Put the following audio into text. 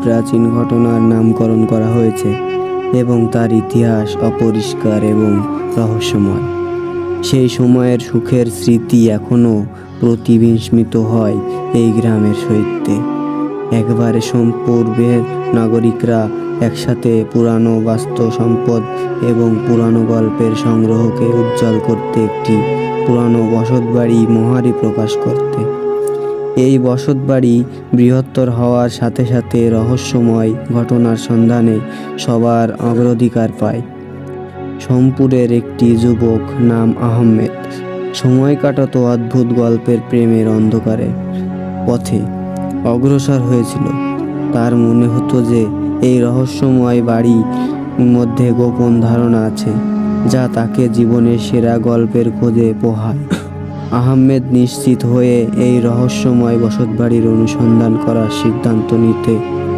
প্রাচীন ঘটনার নামকরণ করা হয়েছে এবং তার ইতিহাস অপরিষ্কার এবং রহস্যময়। সেই সময়ের সুখের স্মৃতি এখনও প্রতিবিস্মিত হয় এই গ্রামের সহিতে। একবারে সম্পূর্বের নাগরিকরা একসাথে পুরানো বাস্তু সম্পদ এবং পুরানো গল্পের সংগ্রহকে উজ্জ্বল করতে একটি পুরানো বসতবাড়ি মহারি প্রকাশ করতে। এই বসতবাড়ি বৃহত্তর হওয়ার সাথে সাথে রহস্যময় ঘটনার সন্ধানে সবার অগ্রাধিকার পায়। সোমপুরের একটি যুবক নাম আহমেদ সময় কাটাতো অদ্ভুত গল্পের প্রেমের অন্ধকারে পথে অগ্রসর হয়েছিল। তার মনে হতো যে এই রহস্যময় বাড়ির মধ্যে গোপন ধারণা আছে যা তাকে জীবনের সেরা গল্পের খোঁজে পোহায়। আহমেদ নিশ্চিত হয়ে এই রহস্যময় বসতবাড়ির অনুসন্ধান করার সিদ্ধান্ত নিতে